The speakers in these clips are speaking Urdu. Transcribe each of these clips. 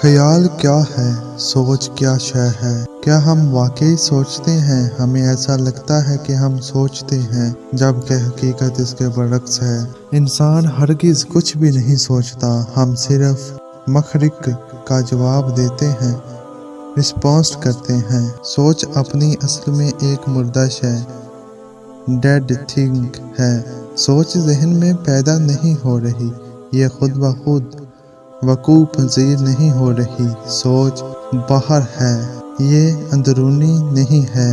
خیال کیا ہے، سوچ کیا شے ہے؟ کیا ہم واقعی سوچتے ہیں؟ ہمیں ایسا لگتا ہے کہ ہم سوچتے ہیں، جبکہ حقیقت اس کے برعکس ہے۔ انسان ہرگز کچھ بھی نہیں سوچتا، ہم صرف مخرج کا جواب دیتے ہیں، رسپونس کرتے ہیں۔ سوچ اپنی اصل میں ایک مردہ شے، ڈیڈ تھنگ ہے۔ سوچ ذہن میں پیدا نہیں ہو رہی، یہ خود بخود وقوع پذیر نہیں ہو رہی۔ سوچ باہر ہے، یہ اندرونی نہیں ہے۔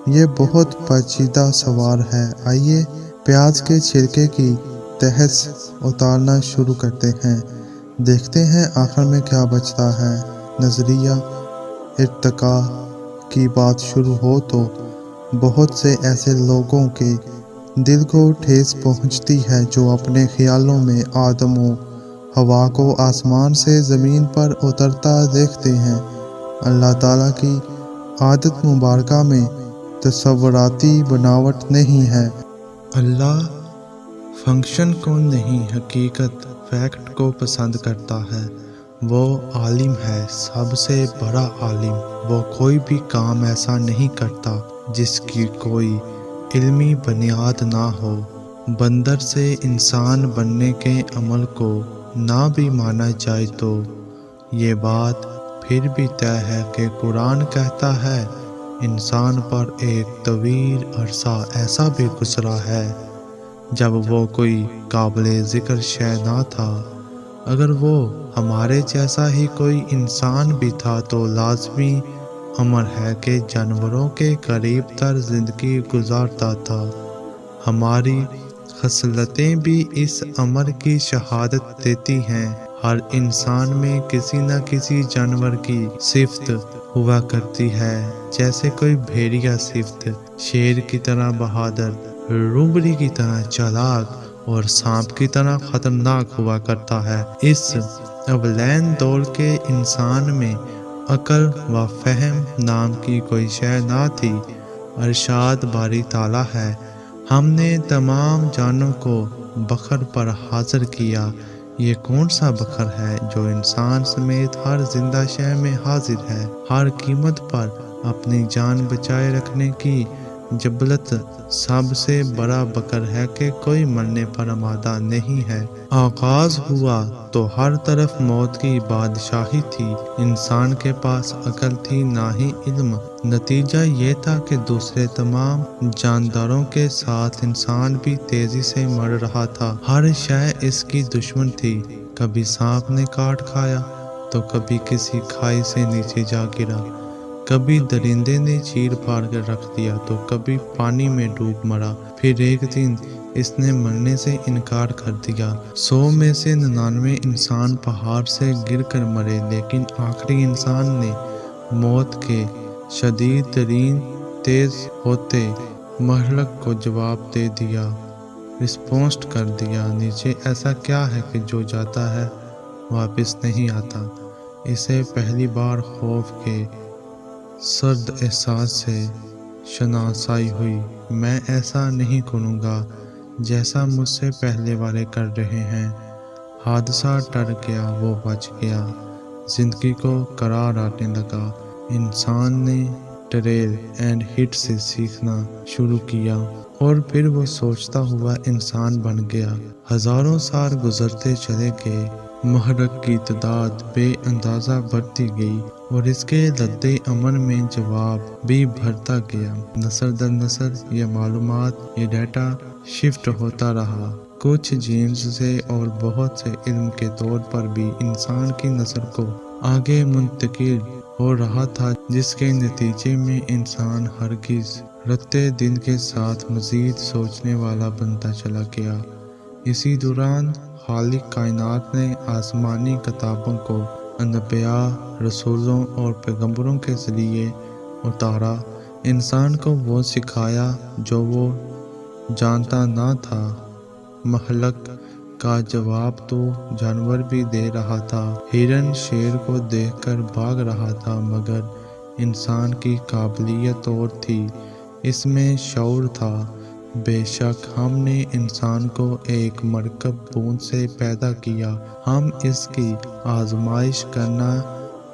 یہ بہت پیچیدہ سوال ہے۔ آئیے پیاز کے چھلکے کی تہس اتارنا شروع کرتے ہیں، دیکھتے ہیں آخر میں کیا بچتا ہے۔ نظریہ ارتقاء کی بات شروع ہو تو بہت سے ایسے لوگوں کے دل کو ٹھیس پہنچتی ہے جو اپنے خیالوں میں آدم و حوا کو آسمان سے زمین پر اترتا دیکھتے ہیں۔ اللہ تعالیٰ کی عادت مبارکہ میں تصوراتی بناوٹ نہیں ہے۔ اللہ فنکشن کو نہیں، حقیقت، فیکٹ کو پسند کرتا ہے۔ وہ عالم ہے، سب سے بڑا عالم۔ وہ کوئی بھی کام ایسا نہیں کرتا جس کی کوئی علمی بنیاد نہ ہو۔ بندر سے انسان بننے کے عمل کو نہ بھی مانا جائے تو یہ بات پھر بھی طے ہے کہ قرآن کہتا ہے انسان پر ایک طویل عرصہ ایسا بھی گزرا ہے جب وہ کوئی قابل ذکر شے نہ تھا۔ اگر وہ ہمارے جیسا ہی کوئی انسان بھی تھا تو لازمی امر ہے کہ جانوروں کے قریب تر زندگی گزارتا تھا۔ ہماری خصلتیں بھی اس امر کی شہادت دیتی ہیں۔ ہر انسان میں کسی نہ کسی جانور کی صفت ہوا کرتی ہے، جیسے کوئی بھیڑیا صفت، شیر کی طرح بہادر، لومڑی کی طرح چالاک اور سانپ کی طرح خطرناک ہوا کرتا ہے۔ اس اولین دور کے انسان میں عقل و فہم نام کی کوئی شے نہ تھی۔ ارشاد باری تعالیٰ ہے، ہم نے تمام جانوں کو بکر پر حاضر کیا۔ یہ کون سا بکر ہے جو انسان سمیت ہر زندہ شے میں حاضر ہے، ہر قیمت پر اپنی جان بچائے رکھنے کی جبلت۔ سب سے بڑا بکر ہے کہ کوئی مرنے پر آمادہ نہیں ہے۔ آغاز ہوا تو ہر طرف موت کی بادشاہی تھی۔ انسان کے پاس عقل تھی نہ ہی علم۔ نتیجہ یہ تھا کہ دوسرے تمام جانداروں کے ساتھ انسان بھی تیزی سے مر رہا تھا۔ ہر شے اس کی دشمن تھی۔ کبھی سانپ نے کاٹ کھایا تو کبھی کسی کھائی سے نیچے جا گرا، کبھی درندے نے چیر پھاڑ کر رکھ دیا تو کبھی پانی میں ڈوب مرا۔ پھر ایک دن اس نے مرنے سے انکار کر دیا۔ 100 میں سے 99 انسان پہاڑ سے گر کر مرے، لیکن آخری انسان نے موت کے شدید ترین تیز ہوتے مہلک کو جواب دے دیا، رسپونس کر دیا۔ نیچے ایسا کیا ہے کہ جو جاتا ہے واپس نہیں آتا؟ اسے پہلی بار خوف کے سرد احساس سے شناسائی ہوئی۔ میں ایسا نہیں کروں گا جیسا مجھ سے پہلے والے کر رہے ہیں۔ حادثہ ٹر گیا، وہ بچ گیا، زندگی کو قرار آنے لگا۔ انسان نے ٹرائل اینڈ ہٹ سے سیکھنا شروع کیا اور پھر وہ سوچتا ہوا انسان بن گیا۔ ہزاروں سال گزرتے چلے گئے، محرک کی تعداد بے اندازہ بڑھتی گئی اور اس کے رد عمل میں جواب بھی بڑھتا گیا۔ نسل در نسل یہ معلومات، یہ ڈیٹا شفٹ ہوتا رہا۔ کچھ جینز سے اور بہت سے علم کے طور پر بھی انسان کی نسل کو آگے منتقل ہو رہا تھا، جس کے نتیجے میں انسان ہرگز رتے دن کے ساتھ مزید سوچنے والا بنتا چلا گیا۔ اسی دوران خالق کائنات نے آسمانی کتابوں کو انبیاء، رسولوں اور پیغمبروں کے ذریعے اتارا۔ انسان کو وہ سکھایا جو وہ جانتا نہ تھا۔ مہلک کا جواب تو جانور بھی دے رہا تھا۔ ہرن شیر کو دیکھ کر بھاگ رہا تھا، مگر انسان کی قابلیت اور تھی، اس میں شعور تھا۔ بے شک ہم نے انسان کو ایک مرکب بوند سے پیدا کیا۔ ہم اس کی آزمائش کرنا